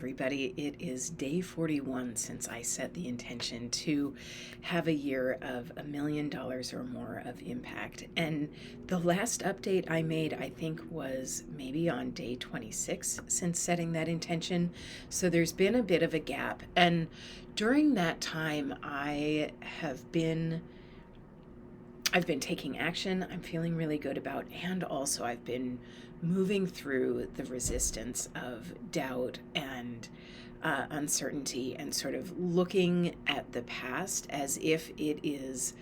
Everybody, it is day 41 since I set the intention to have a year of $1 million or more of impact. And the last update I made, I think, was maybe on day 26 since setting that intention. So there's been a bit of a gap. And during that time, I've been taking action I'm feeling really good about, and also I've been moving through the resistance of doubt and uncertainty, and sort of looking at the past as if it is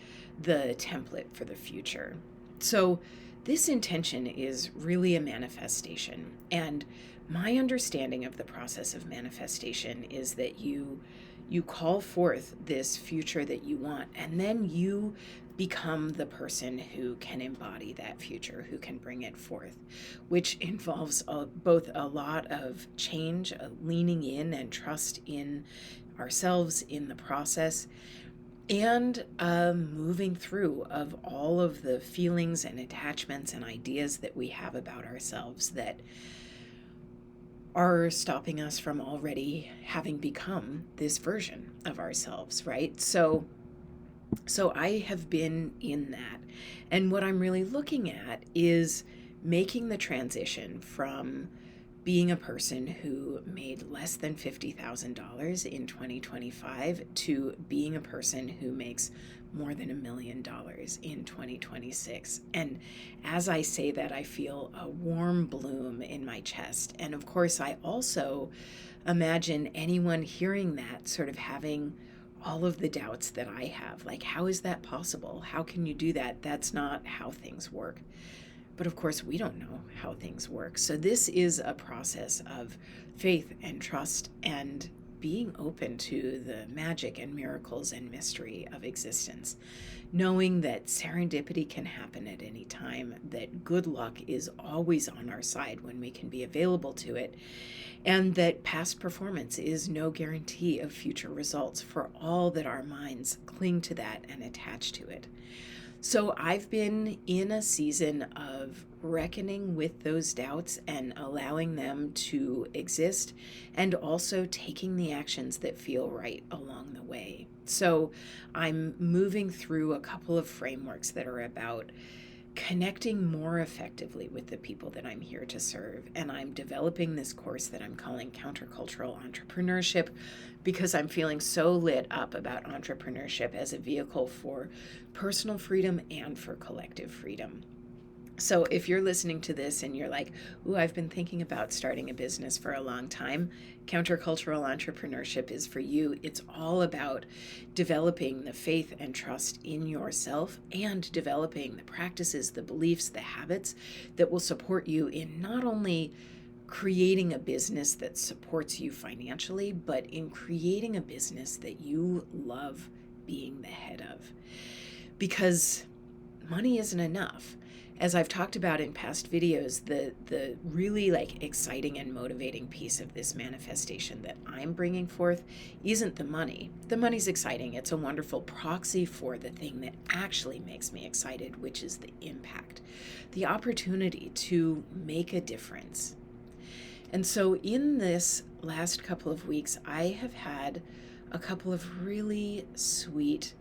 the template for the future. So, this intention is really a manifestation. And my understanding of the process of manifestation is that you call forth this future that you want, and then you become the person who can embody that future, who can bring it forth, which involves both a lot of change, leaning in and trust in ourselves in the process, and moving through of all of the feelings and attachments and ideas that we have about ourselves that are stopping us from already having become this version of ourselves, right? So I have been in that. And what I'm really looking at is making the transition from being a person who made less than $50,000 in 2025 to being a person who makes more than $1 million in 2026. And as I say that, I feel a warm bloom in my chest. And of course, I also imagine anyone hearing that sort of having all of the doubts that I have. Like, how is that possible? How can you do that? That's not how things work. But of course, we don't know how things work. So this is a process of faith and trust and being open to the magic and miracles and mystery of existence, knowing that serendipity can happen at any time, that good luck is always on our side when we can be available to it, and that past performance is no guarantee of future results, for all that our minds cling to that and attach to it. So I've been in a season of reckoning with those doubts and allowing them to exist, and also taking the actions that feel right along the way. So I'm moving through a couple of frameworks that are about connecting more effectively with the people that I'm here to serve. And I'm developing this course that I'm calling Countercultural Entrepreneurship, because I'm feeling so lit up about entrepreneurship as a vehicle for personal freedom and for collective freedom. So if you're listening to this and you're like, ooh, I've been thinking about starting a business for a long time, Countercultural Entrepreneurship is for you. It's all about developing the faith and trust in yourself, and developing the practices, the beliefs, the habits that will support you in not only creating a business that supports you financially, but in creating a business that you love being the head of. Because money isn't enough. As I've talked about in past videos, the really exciting and motivating piece of this manifestation that I'm bringing forth isn't the money. The money's exciting. It's a wonderful proxy for the thing that actually makes me excited, which is the impact, the opportunity to make a difference. And so in this last couple of weeks, I have had a couple of really sweet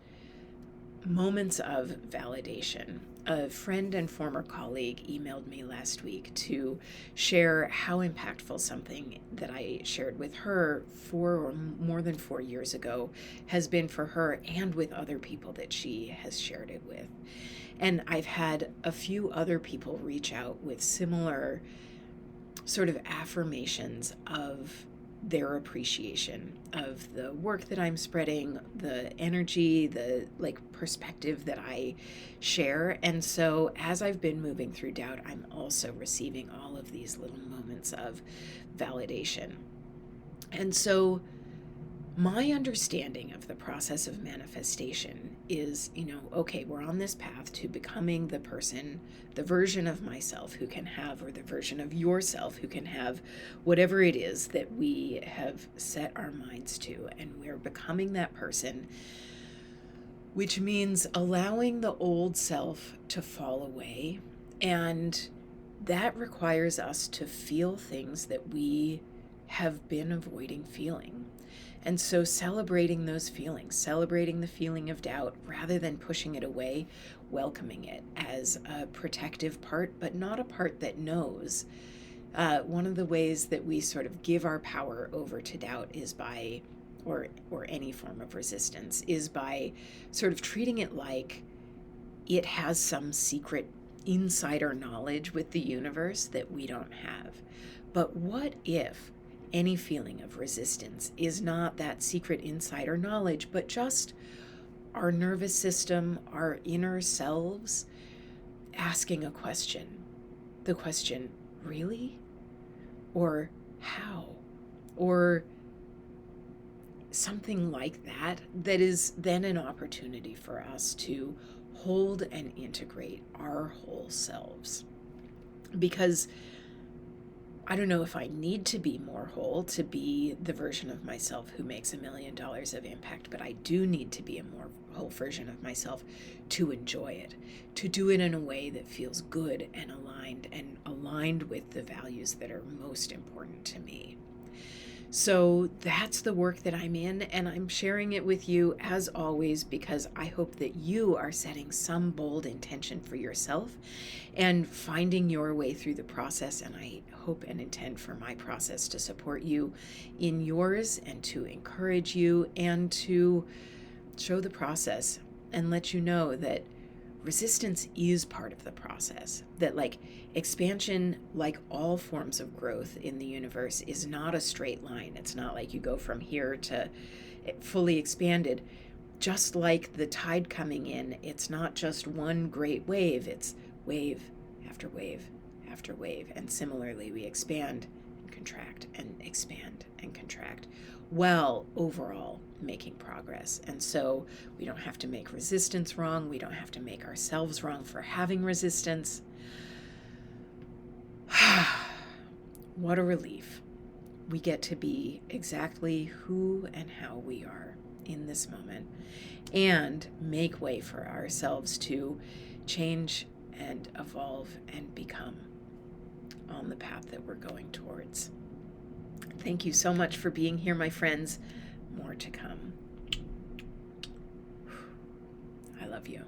moments of validation. A friend and former colleague emailed me last week to share how impactful something that I shared with her more than 4 years ago has been for her, and with other people that she has shared it with. And I've had a few other people reach out with similar sort of affirmations of their appreciation of the work that I'm spreading, the energy, the perspective that I share. And so as I've been moving through doubt, I'm also receiving all of these little moments of validation. And so my understanding of the process of manifestation is, okay, we're on this path to becoming the person, the version of myself who can have, or the version of yourself who can have whatever it is that we have set our minds to. And we're becoming that person, which means allowing the old self to fall away. And that requires us to feel things that we have been avoiding feeling. And so celebrating those feelings, celebrating the feeling of doubt rather than pushing it away, welcoming it as a protective part, but not a part that knows. One of the ways that we sort of give our power over to doubt is by, or any form of resistance, is by sort of treating it like it has some secret insider knowledge with the universe that we don't have. But what if any feeling of resistance is not that secret insider knowledge, but just our nervous system, our inner selves asking a question? The question, really? Or how? Or something like that, that is then an opportunity for us to hold and integrate our whole selves. Because I don't know if I need to be more whole to be the version of myself who makes $1 million of impact, but I do need to be a more whole version of myself to enjoy it, to do it in a way that feels good and aligned with the values that are most important to me. So that's the work that I'm in, and I'm sharing it with you as always because I hope that you are setting some bold intention for yourself and finding your way through the process. And I hope and intend for my process to support you in yours and to encourage you and to show the process and let you know that resistance is part of the process, that like expansion, like all forms of growth in the universe, is not a straight line. It's not like you go from here to fully expanded. Just like the tide coming in, it's not just one great wave, it's wave after wave after wave. And similarly, we expand and contract and expand and contract, while overall making progress. And so we don't have to make resistance wrong. We don't have to make ourselves wrong for having resistance. What a relief. We get to be exactly who and how we are in this moment and make way for ourselves to change and evolve and become on the path that we're going towards. Thank you so much for being here, my friends. More to come. I love you.